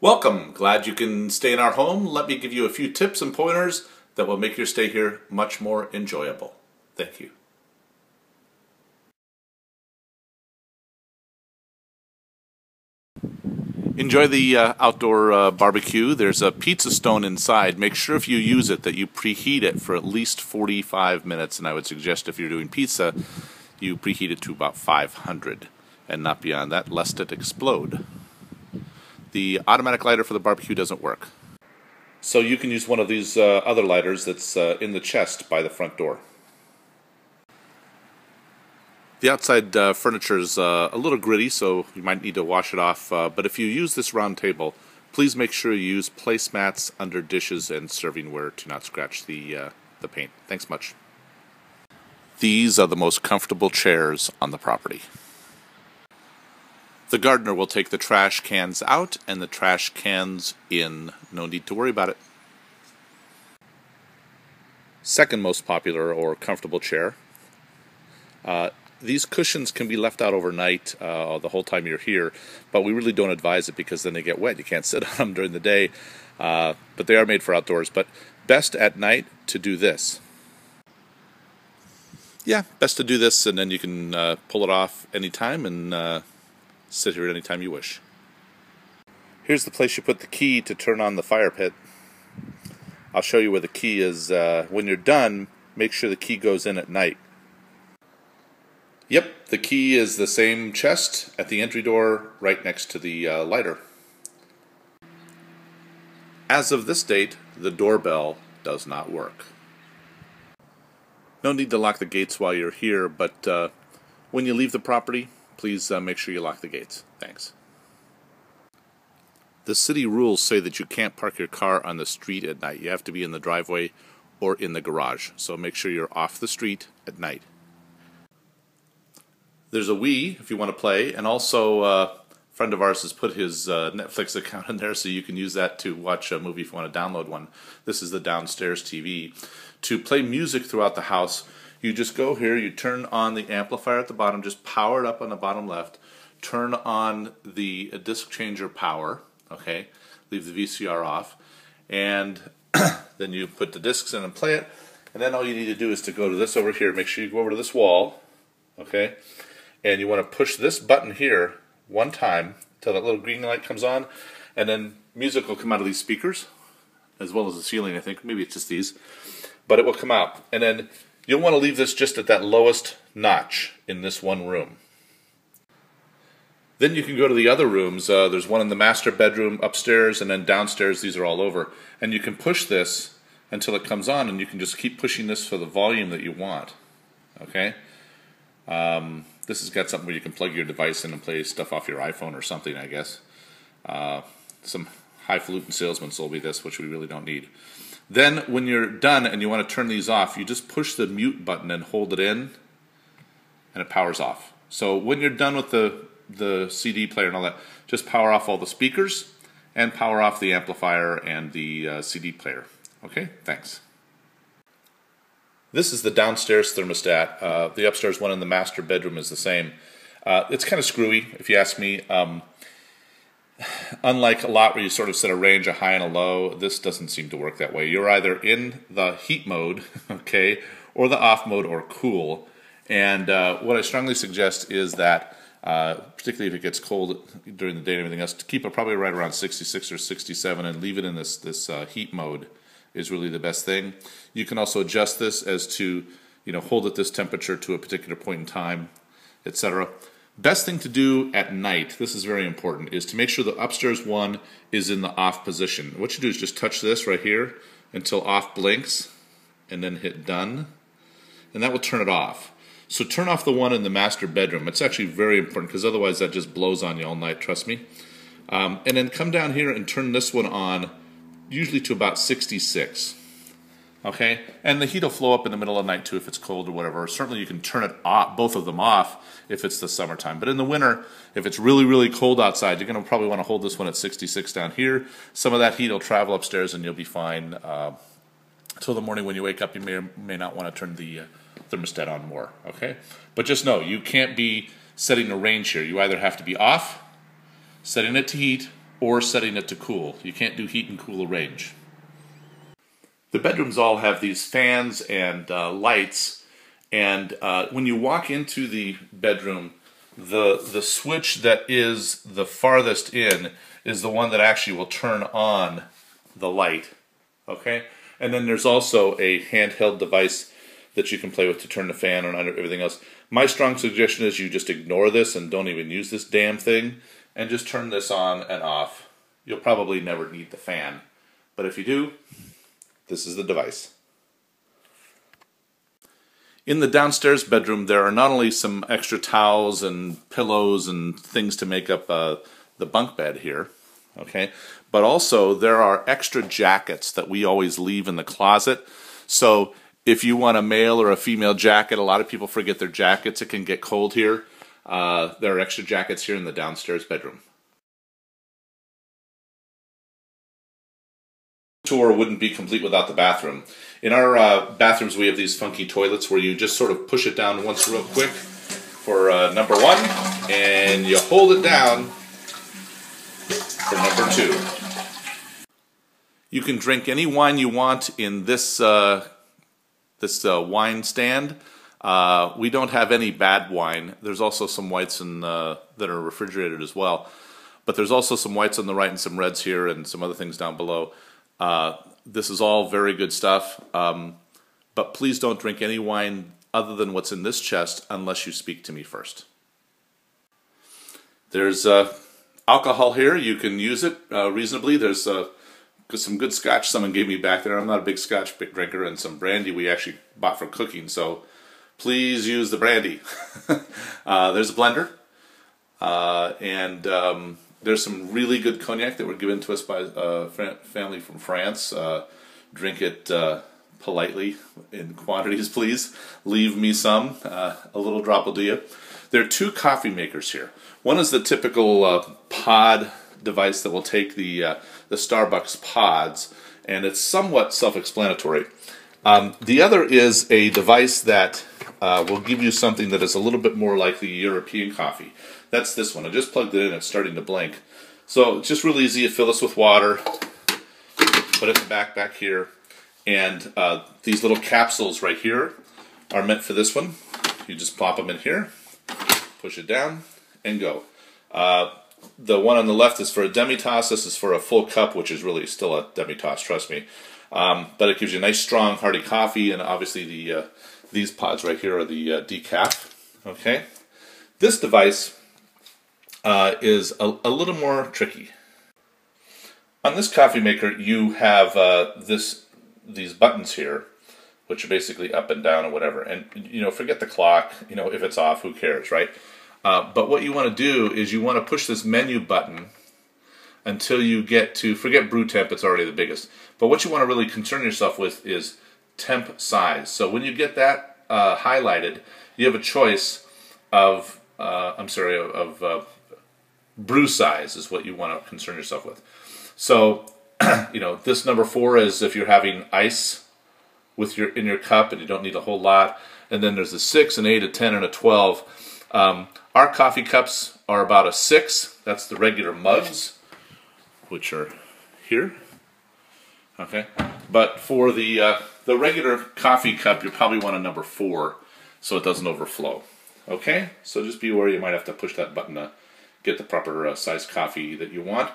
Welcome! Glad you can stay in our home. Let me give you a few tips and pointers that will make your stay here much more enjoyable. Thank you. Enjoy the outdoor barbecue. There's a pizza stone inside. Make sure if you use it that you preheat it for at least 45 minutes, and I would suggest if you're doing pizza, you preheat it to about 500 and not beyond that, lest it explode. The automatic lighter for the barbecue doesn't work. So you can use one of these other lighters that's in the chest by the front door. The outside furniture is a little gritty, so you might need to wash it off. But if you use this round table, please make sure you use placemats under dishes and servingware to not scratch the paint. Thanks much. These are the most comfortable chairs on the property. The gardener will take the trash cans out and the trash cans in. No need to worry about it. Second most popular or comfortable chair. These cushions can be left out overnight the whole time you're here, but we really don't advise it because then they get wet. You can't sit on them during the day, but they are made for outdoors. But best at night to do this. Yeah, best to do this, and then you can pull it off anytime and sit here at any time you wish. Here's the place you put the key to turn on the fire pit. I'll show you where the key is. When you're done, make sure the key goes in at night. Yep, the key is the same chest at the entry door right next to the lighter. As of this date, the doorbell does not work. No need to lock the gates while you're here, but when you leave the property, please make sure you lock the gates. Thanks. The city rules say that you can't park your car on the street at night. You have to be in the driveway or in the garage. So make sure you're off the street at night. There's a Wii if you want to play, and also a friend of ours has put his Netflix account in there so you can use that to watch a movie if you want to download one. This is the downstairs TV. To play music throughout the house, you just go here, you turn on the amplifier at the bottom, just power it up on the bottom left, turn on the disc changer power, okay, leave the VCR off, and then you put the discs in and play it, and then all you need to do is to go to this over here, make sure you go over to this wall, okay, and you want to push this button here one time until that little green light comes on, and then music will come out of these speakers, as well as the ceiling, I think, maybe it's just these, but it will come out, and then you'll want to leave this just at that lowest notch in this one room. Then you can go to the other rooms. There's one in the master bedroom upstairs, and then downstairs these are all over. And you can push this until it comes on, and you can just keep pushing this for the volume that you want. Okay? This has got something where you can plug your device in and play stuff off your iPhone or something, I guess. Some highfalutin salesmen sold me this, which we really don't need. Then when you're done and you want to turn these off, you just push the mute button and hold it in, and it powers off. So when you're done with the CD player and all that, just power off all the speakers and power off the amplifier and the CD player. Okay, thanks. This is the downstairs thermostat. The upstairs one in the master bedroom is the same. It's kind of screwy, if you ask me. Unlike a lot where you sort of set a range, a high and a low, this doesn't seem to work that way. You're either in the heat mode, okay, or the off mode or cool. And what I strongly suggest is that, particularly if it gets cold during the day and everything else, to keep it probably right around 66 or 67 and leave it in this heat mode is really the best thing. You can also adjust this as to, hold at this temperature to a particular point in time, etc. Best thing to do at night, this is very important, is to make sure the upstairs one is in the off position. What you do is just touch this right here until off blinks, and then hit done, and that will turn it off. So turn off the one in the master bedroom. It's actually very important because otherwise that just blows on you all night, trust me. And then come down here and turn this one on, usually to about 66. Okay, and the heat will flow up in the middle of the night too if it's cold or whatever. Certainly you can turn it off, both of them off if it's the summertime. But in the winter, if it's really, really cold outside, you're going to probably want to hold this one at 66 down here. Some of that heat will travel upstairs and you'll be fine. Till the morning when you wake up, you may or may not want to turn the thermostat on more. Okay, but just know, you can't be setting a range here. You either have to be off, setting it to heat, or setting it to cool. You can't do heat and cool range. The bedrooms all have these fans and lights, and when you walk into the bedroom, the switch that is the farthest in is the one that actually will turn on the light. Okay? And then there's also a handheld device that you can play with to turn the fan on and everything else. My strong suggestion is you just ignore this and don't even use this damn thing and just turn this on and off. You'll probably never need the fan. But if you do, this is the device. In the downstairs bedroom, there are not only some extra towels and pillows and things to make up the bunk bed here, okay, but also there are extra jackets that we always leave in the closet. So if you want a male or a female jacket, a lot of people forget their jackets. It can get cold here. There are extra jackets here in the downstairs bedroom. Tour wouldn't be complete without the bathroom. In our bathrooms, we have these funky toilets where you just sort of push it down once real quick for number one, and you hold it down for number two. You can drink any wine you want in this wine stand. We don't have any bad wine. There's also some whites that are refrigerated as well. But there's also some whites on the right and some reds here and some other things down below. This is all very good stuff, but please don't drink any wine other than what's in this chest unless you speak to me first. There's alcohol here. You can use it reasonably. There's some good scotch someone gave me back there. I'm not a big scotch drinker, and some brandy we actually bought for cooking, so please use the brandy. There's a blender, and there's some really good cognac that were given to us by a family from France. Drink it politely in quantities, please. Leave me some. A little drop will do you. There are two coffee makers here. One is the typical pod device that will take the Starbucks pods, and it's somewhat self-explanatory. The other is a device that will give you something that is a little bit more like the European coffee. That's this one. I just plugged it in. It's starting to blink. So it's just really easy. You fill this with water, put it in the back here, and these little capsules right here are meant for this one. You just plop them in here, push it down, and go. The one on the left is for a demi-tasse. This is for a full cup, which is really still a demi-tasse, trust me. But it gives you a nice, strong, hearty coffee, and obviously these pods right here are the decaf. Okay, this device is a little more tricky. On this coffee maker, you have these buttons here, which are basically up and down or whatever. And forget the clock. If it's off, who cares, right? But what you want to do is you want to push this menu button until you get to, forget brew temp, it's already the biggest. But what you want to really concern yourself with is temp size. So when you get that highlighted, you have a choice of, brew size is what you want to concern yourself with. So, this number 4 is if you're having ice in your cup and you don't need a whole lot. And then there's a 6, an 8, a 10, and a 12. Our coffee cups are about a 6. That's the regular mugs, which are here. Okay, but for the regular coffee cup, you probably want a number 4 so it doesn't overflow. Okay, so just be aware you might have to push that button to get the proper size coffee that you want.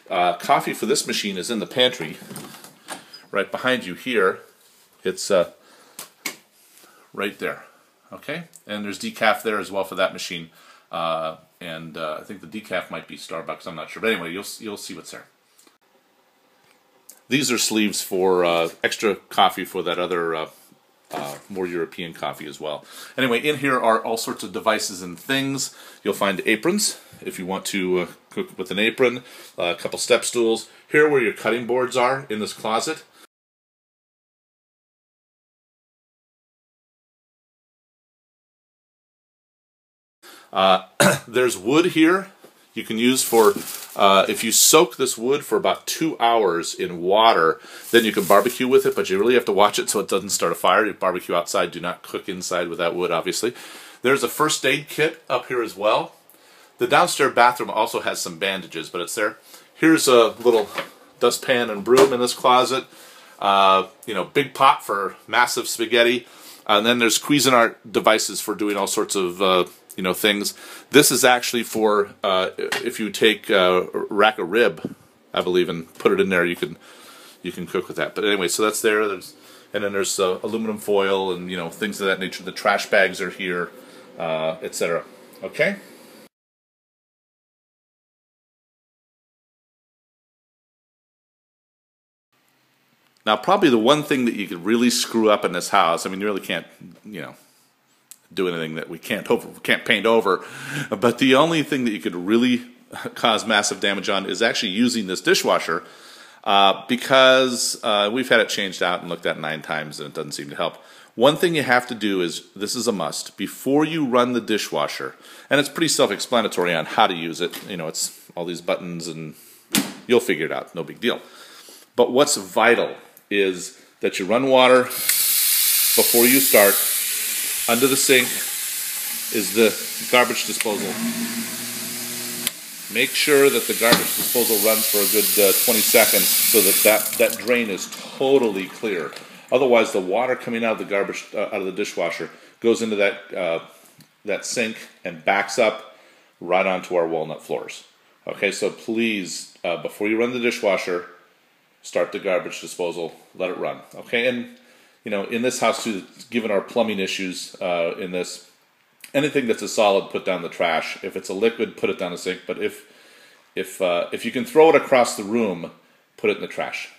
Coffee for this machine is in the pantry, right behind you here. It's right there. Okay, and there's decaf there as well for that machine, and I think the decaf might be Starbucks. I'm not sure, but anyway, you'll see what's there. These are sleeves for extra coffee for that other more European coffee as well. Anyway, in here are all sorts of devices and things. You'll find aprons if you want to cook with an apron, a couple step stools. Here where your cutting boards are in this closet. There's wood here you can use for, if you soak this wood for about 2 hours in water, then you can barbecue with it, but you really have to watch it so it doesn't start a fire. You barbecue outside, do not cook inside with that wood, obviously. There's a first aid kit up here as well. The downstairs bathroom also has some bandages, but it's there. Here's a little dustpan and broom in this closet. You know, big pot for massive spaghetti. And then there's Cuisinart devices for doing all sorts of you know, things. This is actually for if you take a rack of rib, I believe, and put it in there, you can cook with that. But anyway, so that's there. And then there's aluminum foil and, you know, things of that nature. The trash bags are here, etc. Okay. Now, probably the one thing that you could really screw up in this house, I mean, you really can't, you know, do anything that we can't paint over, but the only thing that you could really cause massive damage on is actually using this dishwasher, because we've had it changed out and looked at 9 times and it doesn't seem to help. One thing you have to do is, this is a must, before you run the dishwasher, and it's pretty self-explanatory on how to use it, you know, it's all these buttons and you'll figure it out, no big deal. But what's vital is that you run water before you start. Under the sink is the garbage disposal. Make sure that the garbage disposal runs for a good 20 seconds so that drain is totally clear. Otherwise, the water coming out of the garbage out of the dishwasher goes into that sink and backs up right onto our walnut floors. Okay, so please, before you run the dishwasher, start the garbage disposal, let it run. Okay, and you know, in this house too, given our plumbing issues in this, anything that's a solid, put down the trash. If it's a liquid, put it down the sink. But if you can throw it across the room, put it in the trash.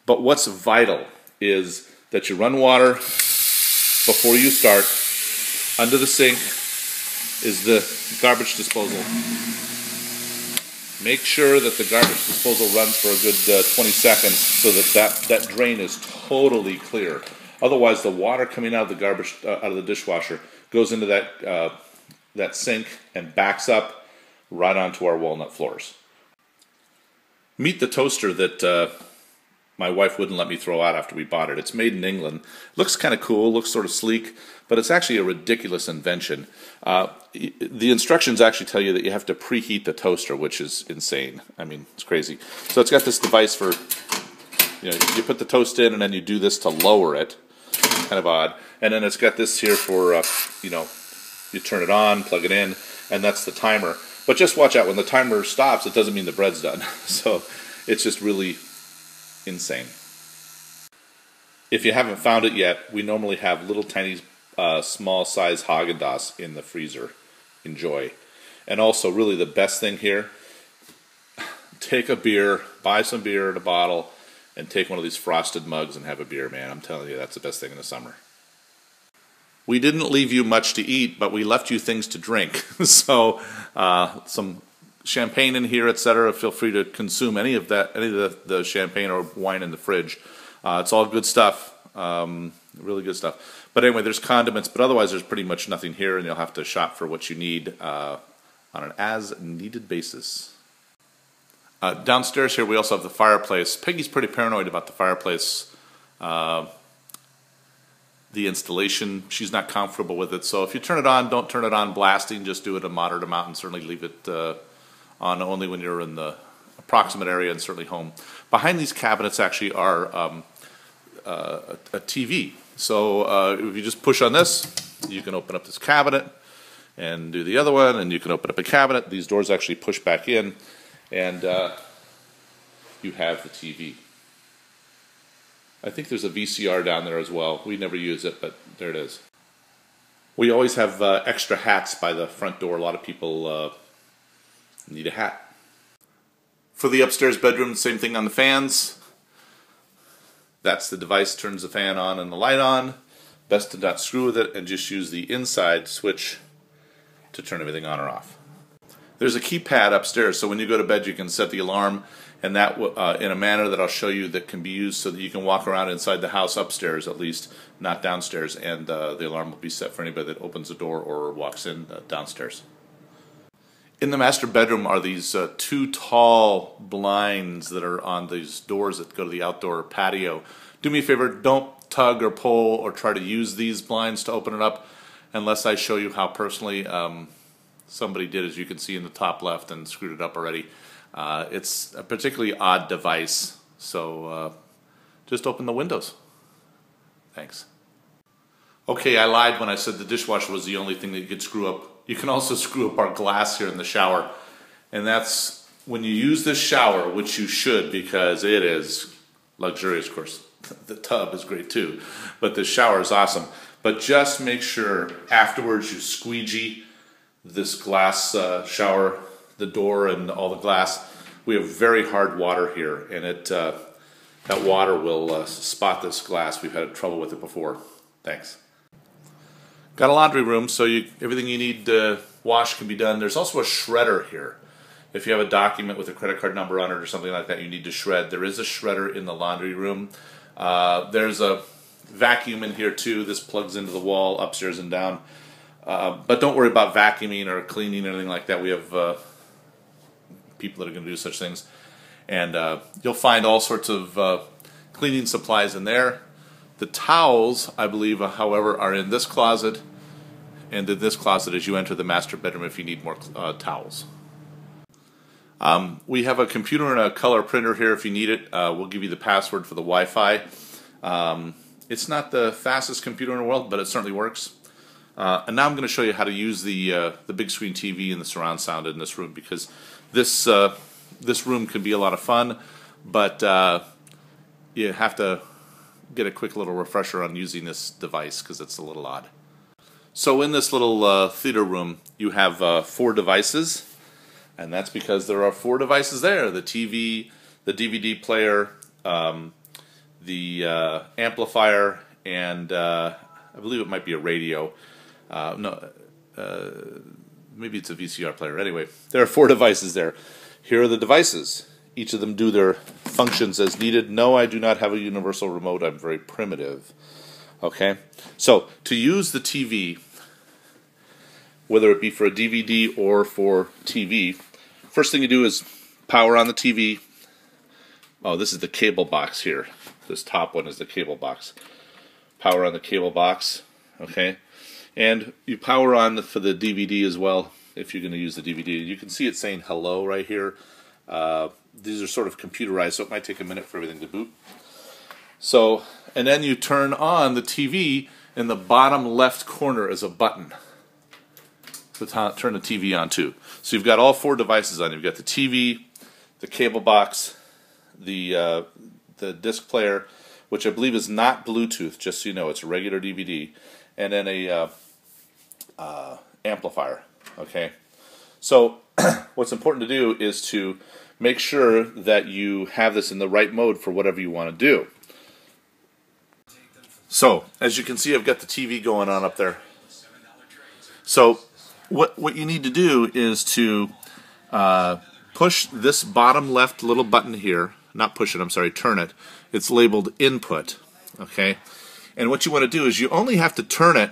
But what's vital is that you run water before you start. Under the sink is the garbage disposal. Make sure that the garbage disposal runs for a good 20 seconds so that drain is totally clear. Otherwise, the water coming out of the garbage out of the dishwasher goes into that sink and backs up right onto our walnut floors. Meet the toaster that my wife wouldn't let me throw out after we bought it. It's made in England. Looks kind of cool, looks sort of sleek, but it's actually a ridiculous invention. The instructions actually tell you that you have to preheat the toaster, which is insane. I mean, it's crazy. So it's got this device for, you know, you put the toast in and then you do this to lower it. Kind of odd. And then it's got this here for, you know, you turn it on, plug it in, and that's the timer. But just watch out, when the timer stops, it doesn't mean the bread's done. So it's just really insane. If you haven't found it yet, we normally have little tiny small size Haagen-Dazs in the freezer. Enjoy. And also, really the best thing here, take a beer, buy some beer in a bottle, and take one of these frosted mugs and have a beer, man. I'm telling you, that's the best thing in the summer. We didn't leave you much to eat, but we left you things to drink. So some champagne in here, etc. Feel free to consume any of the champagne or wine in the fridge. It's all good stuff, really good stuff. But anyway, there's condiments, but otherwise there's pretty much nothing here, and you'll have to shop for what you need on an as-needed basis. Downstairs here we also have the fireplace. Peggy's pretty paranoid about the fireplace. The installation, she's not comfortable with it. So if you turn it on, don't turn it on blasting. Just do it a moderate amount, and certainly leave it on only when you're in the approximate area, and certainly home. Behind these cabinets actually are a TV. So if you just push on this, you can open up this cabinet and do the other one, and you can open up a cabinet. These doors actually push back in, and you have the TV. I think there's a VCR down there as well. We never use it, but there it is. We always have extra hats by the front door. A lot of people need a hat. For the upstairs bedroom, same thing on the fans. That's the device, turns the fan on and the light on. Best to not screw with it and just use the inside switch to turn everything on or off. There's a keypad upstairs, so when you go to bed you can set the alarm, and that in a manner that I'll show you, that can be used so that you can walk around inside the house upstairs at least, not downstairs, and the alarm will be set for anybody that opens the door or walks in downstairs. In the master bedroom are these two tall blinds that are on these doors that go to the outdoor patio. Do me a favor, don't tug or pull or try to use these blinds to open it up unless I show you how personally somebody did, as you can see in the top left, and screwed it up already. It's a particularly odd device, so just open the windows. Thanks. Okay, I lied when I said the dishwasher was the only thing that you could screw up. You can also screw up our glass here in the shower, and that's when you use this shower, which you should because it is luxurious, of course. The tub is great too, but the shower is awesome. But just make sure afterwards you squeegee this glass shower, the door and all the glass. We have very hard water here, and that water will spot this glass. We've had trouble with it before. Thanks. Got a laundry room, so everything you need to wash can be done. There's also a shredder here. If you have a document with a credit card number on it or something like that you need to shred, there is a shredder in the laundry room. There's a vacuum in here too. This plugs into the wall upstairs and down. But don't worry about vacuuming or cleaning or anything like that. We have people that are going to do such things. And you'll find all sorts of cleaning supplies in there. The towels, I believe, however, are in this closet and in this closet as you enter the master bedroom if you need more towels. We have a computer and a color printer here if you need it. We'll give you the password for the Wi-Fi. It's not the fastest computer in the world, but it certainly works. And now I'm going to show you how to use the big screen TV and the surround sound in this room, because this room can be a lot of fun, but you have to get a quick little refresher on using this device because it's a little odd. So in this little theater room, you have 4 devices. And that's because there are 4 devices there: the TV, the DVD player, the amplifier, and I believe it might be a radio. Maybe it's a VCR player. Anyway, there are 4 devices there. Here are the devices. Each of them do their functions as needed. No, I do not have a universal remote. I'm very primitive. Okay? So, to use the TV, whether it be for a DVD or for TV, first thing you do is power on the TV. Oh, this is the cable box here. This top one is the cable box. Power on the cable box, okay? And you power on for the DVD as well, if you're going to use the DVD. You can see it saying hello right here. These are sort of computerized, so it might take a minute for everything to boot. So, and then you turn on the TV. In the bottom left corner is a button to turn the TV on too. So you've got all 4 devices on. You've got the TV, the cable box, the disc player, which I believe is not Bluetooth, just so you know, it's a regular DVD, and then a amplifier. Okay, so what's important to do is to make sure that you have this in the right mode for whatever you want to do. So as you can see, I've got the TV going on up there. So what you need to do is to push this bottom left little button here. Not push it, I'm sorry, turn it. It's labeled input, okay? And what you want to do is you only have to turn it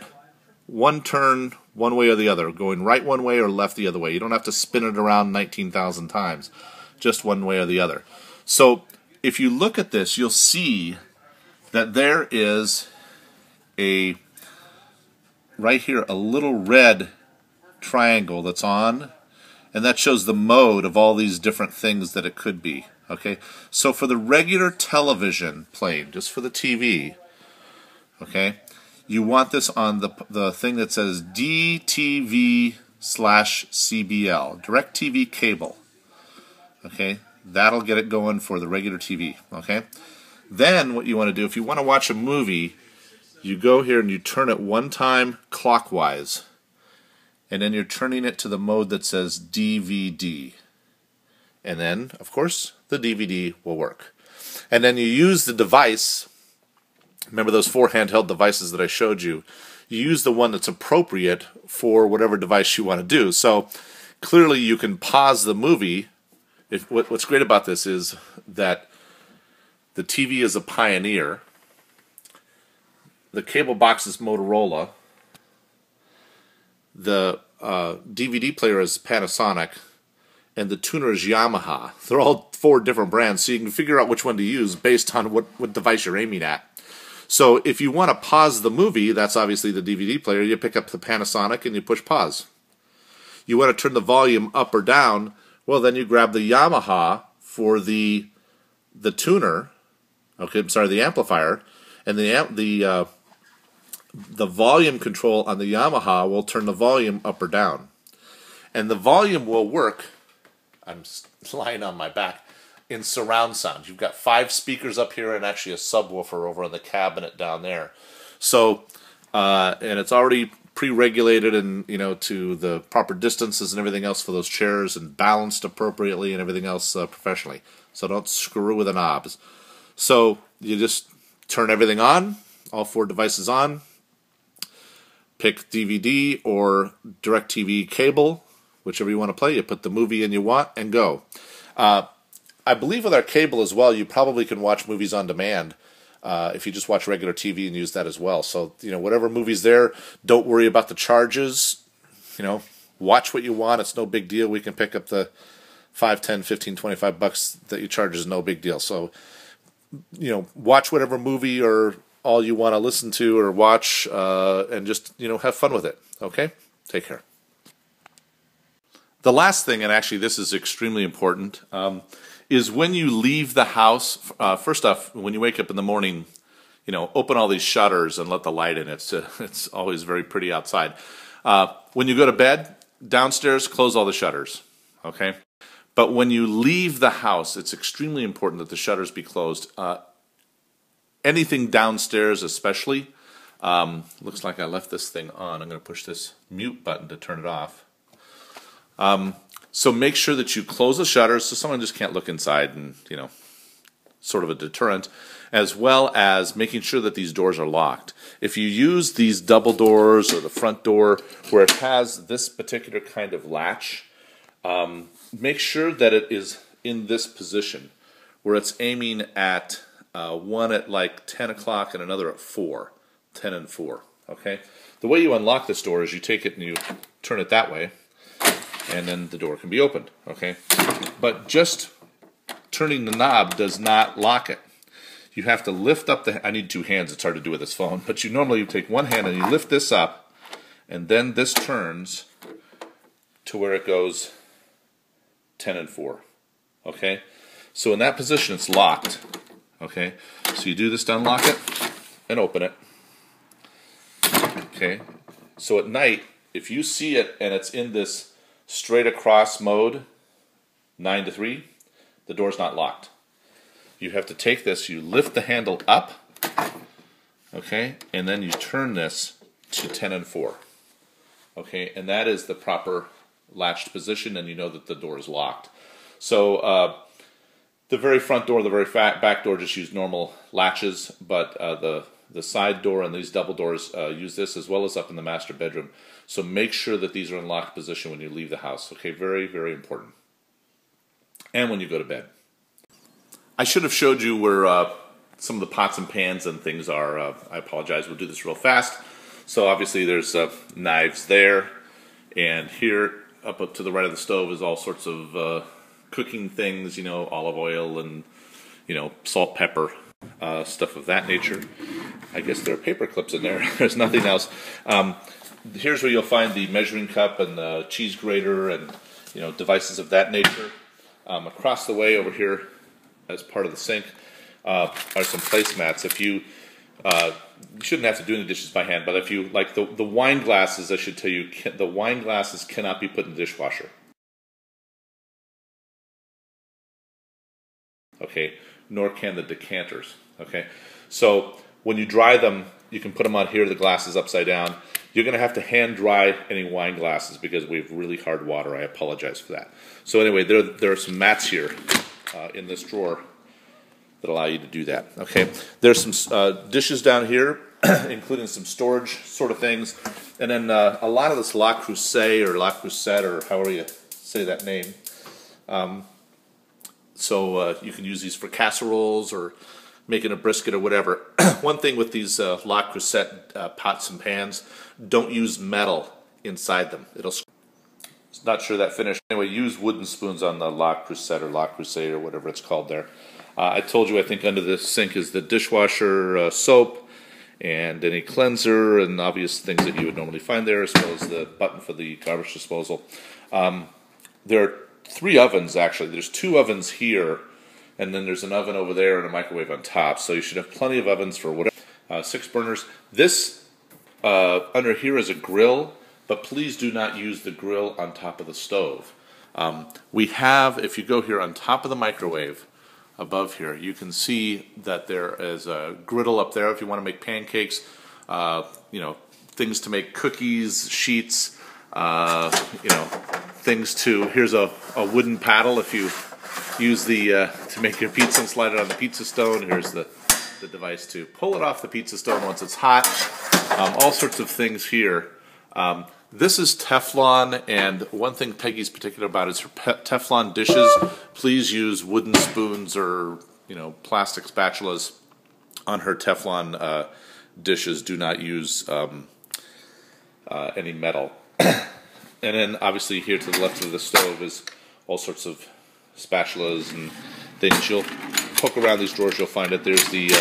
one turn one way or the other, going right one way or left the other way. You don't have to spin it around 19,000 times, just one way or the other. So if you look at this, you'll see that there is right here a little red triangle that's on, and that shows the mode of all these different things that it could be. Okay, so for the regular television playing, just for the TV, okay, you want this on the thing that says DTV/CBL, DirecTV cable. Okay, that'll get it going for the regular TV. Okay, then what you want to do, if you want to watch a movie, you go here and you turn it one time clockwise, and then you're turning it to the mode that says DVD. And then, of course, the DVD will work. And then you use the device. Remember those 4 handheld devices that I showed you? You use the one that's appropriate for whatever device you want to do. So clearly you can pause the movie. What's great about this is that the TV is a Pioneer. The cable box is Motorola. The DVD player is Panasonic. And the tuner is Yamaha. They're all 4 different brands, so you can figure out which one to use based on what device you're aiming at. So if you want to pause the movie, that's obviously the DVD player, you pick up the Panasonic and you push pause. you want to turn the volume up or down, well, then you grab the Yamaha for the tuner. Okay, I'm sorry, the amplifier, and the volume control on the Yamaha will turn the volume up or down. And the volume will work, I'm lying on my back, in surround sound. You've got 5 speakers up here and actually a subwoofer over in the cabinet down there. So, and it's already pre-regulated and, you know, to the proper distances and everything else for those chairs, and balanced appropriately and everything else professionally. So don't screw with the knobs. So you just turn everything on, all 4 devices on. Pick DVD or DirecTV cable, whichever you want to play. You put the movie in you want and go. I believe with our cable as well, you probably can watch movies on demand if you just watch regular TV and use that as well. So, you know, whatever movie's there, don't worry about the charges. You know, watch what you want. It's no big deal. We can pick up the $5, $10, $15, $25 that you charge is no big deal. So, you know, watch whatever movie or all you want to listen to or watch, and just, you know, have fun with it. Okay? Take care. The last thing, and actually this is extremely important, is when you leave the house, first off, when you wake up in the morning, you know, open all these shutters and let the light in. It's always very pretty outside. When you go to bed, downstairs, close all the shutters. Okay? But when you leave the house, it's extremely important that the shutters be closed. Anything downstairs especially, looks like I left this thing on. I'm going to push this mute button to turn it off. So make sure that you close the shutters so someone just can't look inside, and, you know, sort of a deterrent, as well as making sure that these doors are locked. If you use these double doors or the front door where it has this particular kind of latch, make sure that it is in this position where it's aiming at one at like 10 o'clock and another at 4, 10 and 4, okay? The way you unlock this door is you take it and you turn it that way, and then the door can be opened, okay? But just turning the knob does not lock it. You have to lift up I need 2 hands, it's hard to do with this phone, but you take one hand and you lift this up, and then this turns to where it goes 10 and 4, okay? So in that position, it's locked. Okay, so you do this to unlock it and open it. Okay, so at night, if you see it and it's in this straight across mode, 9 to 3, the door's not locked. You have to take this, you lift the handle up, okay, and then you turn this to 10 and 4. Okay, and that is the proper latched position, and you know that the door is locked. So, the very front door, the very back door just use normal latches, but the side door and these double doors use this, as well as up in the master bedroom. So make sure that these are in locked position when you leave the house. Okay, very, very important. And when you go to bed. I should have showed you where some of the pots and pans and things are. I apologize, we'll do this real fast. So obviously there's knives there, and here up to the right of the stove is all sorts of cooking things, you know, olive oil and, you know, salt, pepper, stuff of that nature. I guess there are paper clips in there. There's nothing else. Here's where you'll find the measuring cup and the cheese grater and, you know, devices of that nature. Across the way over here, as part of the sink, are some placemats. If you shouldn't have to do any dishes by hand, but if you, like the wine glasses, I should tell you, the wine glasses cannot be put in the dishwasher. Okay, nor can the decanters. Okay, so when you dry them, you can put them on here, the glasses upside down. You're going to have to hand dry any wine glasses because we have really hard water. I apologize for that. So anyway, there are some mats here in this drawer that allow you to do that. Okay, there's some dishes down here, including some storage sort of things, and then a lot of this La Creuset or La Creuset or however you say that name. So you can use these for casseroles or making a brisket or whatever. One thing with these La Creuset pots and pans, don't use metal inside them. Not sure that finished. Anyway, use wooden spoons on the La Creuset or La Creuset or whatever it's called there. I told you I think under the sink is the dishwasher soap and any cleanser and obvious things that you would normally find there, as well as the button for the garbage disposal. There are 3 ovens actually. There's 2 ovens here, and then there's an oven over there and a microwave on top. So you should have plenty of ovens for whatever. 6 burners. This under here is a grill, but please do not use the grill on top of the stove. We have, if you go here on top of the microwave, above here, you can see that there is a griddle up there if you want to make pancakes, you know, things to make cookies, sheets, you know, things to, here's a wooden paddle if you use the, to make your pizza and slide it on the pizza stone. Here's the device to pull it off the pizza stone once it's hot. All sorts of things here. This is Teflon, and one thing Peggy's particular about is her Teflon dishes. Please use wooden spoons or, you know, plastic spatulas on her Teflon dishes. Do not use any metal. And then obviously here to the left of the stove is all sorts of spatulas and things. You'll poke around these drawers, you'll find it. There's the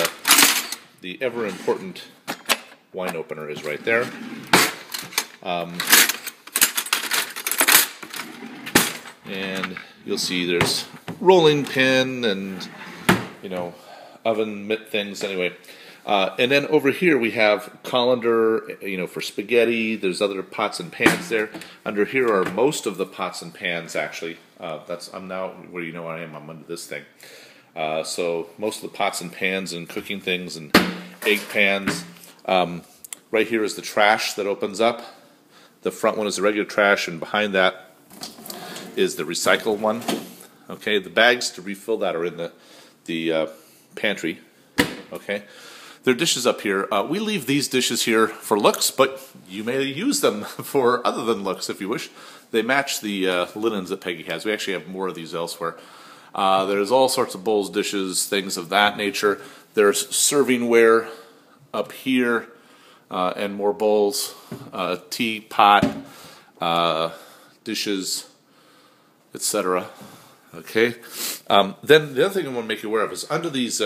ever important wine opener is right there. And you'll see there's rolling pin and, you know, oven mitt things anyway. And then over here we have colander, you know, for spaghetti. There's other pots and pans there. Under here are most of the pots and pans actually. I'm now where you know I am. I'm under this thing. So most of the pots and pans and cooking things and egg pans. Right here is the trash that opens up. The front one is the regular trash, and behind that is the recycle one. Okay, the bags to refill that are in the pantry. Okay, there are dishes up here. We leave these dishes here for looks, but you may use them for other than looks if you wish. They match the linens that Peggy has. We actually have more of these elsewhere. There's all sorts of bowls, dishes, things of that nature. There's servingware up here. And more bowls, teapot, dishes, etc. Okay. Then the other thing I want to make you aware of is under these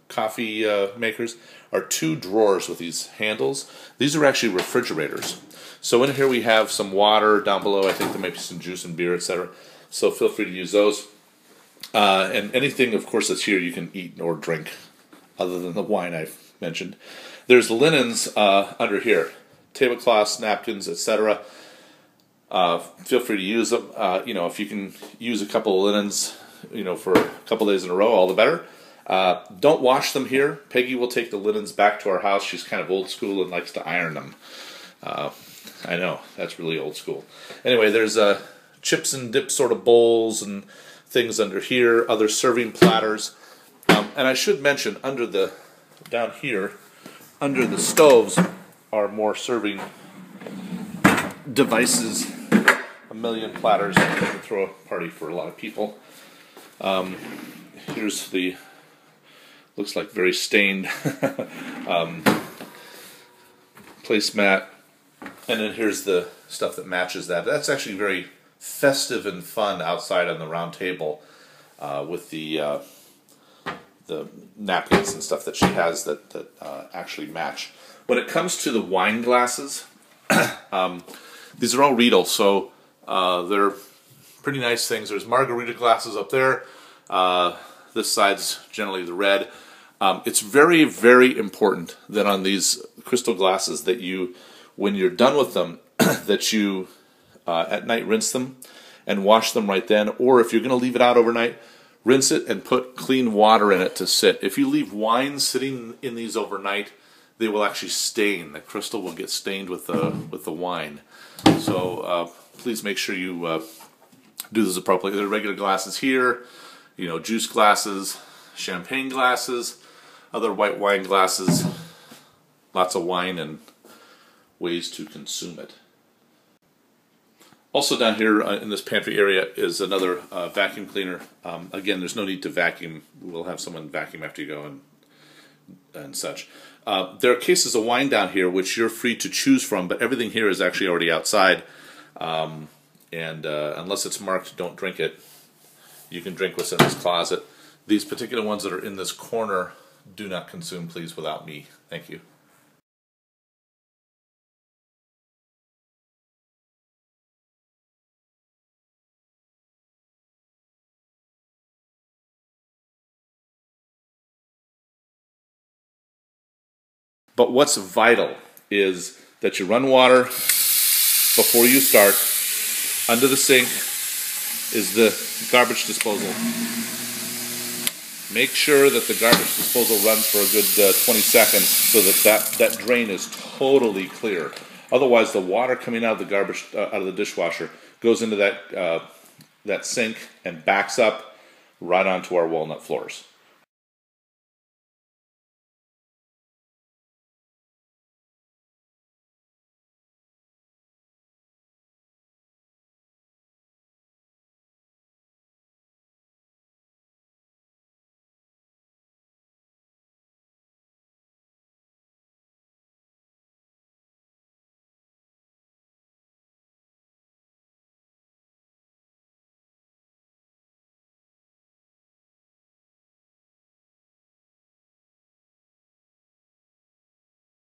coffee makers are 2 drawers with these handles. These are actually refrigerators. So in here we have some water. Down below I think there might be some juice and beer, etc. So feel free to use those. And anything, of course, that's here you can eat or drink other than the wine I've mentioned. There's linens under here, tablecloths, napkins, etc. Feel free to use them. You know, if you can use a couple of linens, you know, for a couple days in a row, all the better. Don't wash them here. Peggy will take the linens back to our house. She's kind of old school and likes to iron them. I know, that's really old school. Anyway, there's chips and dip sort of bowls and things under here, other serving platters. And I should mention, down here, under the stoves are more serving devices, a million platters. You can throw a party for a lot of people. Here's the, looks like very stained placemat. And then here's the stuff that matches that. That's actually very festive and fun outside on the round table with the napkins and stuff that she has that actually match. When it comes to the wine glasses, these are all Riedel, so they're pretty nice things. There's margarita glasses up there. This side's generally the red. It's very, very important that on these crystal glasses that you, when you're done with them, that you at night rinse them and wash them right then. Or if you're going to leave it out overnight, rinse it and put clean water in it to sit. If you leave wine sitting in these overnight, they will actually stain. The crystal will get stained with the wine. So please make sure you do this appropriately. There are regular glasses here, you know, juice glasses, champagne glasses, other white wine glasses, lots of wine and ways to consume it. Also down here in this pantry area is another vacuum cleaner. Again, there's no need to vacuum. We'll have someone vacuum after you go and such. There are cases of wine down here which you're free to choose from, but everything here is actually already outside. And unless it's marked "Don't drink it," you can drink what's in this closet. These particular ones that are in this corner, do not consume, please, without me. Thank you. But what's vital is that you run water before you start. Under the sink is the garbage disposal. Make sure that the garbage disposal runs for a good 20 seconds so that drain is totally clear. Otherwise, the water coming out of the garbage out of the dishwasher goes into that sink and backs up right onto our walnut floors.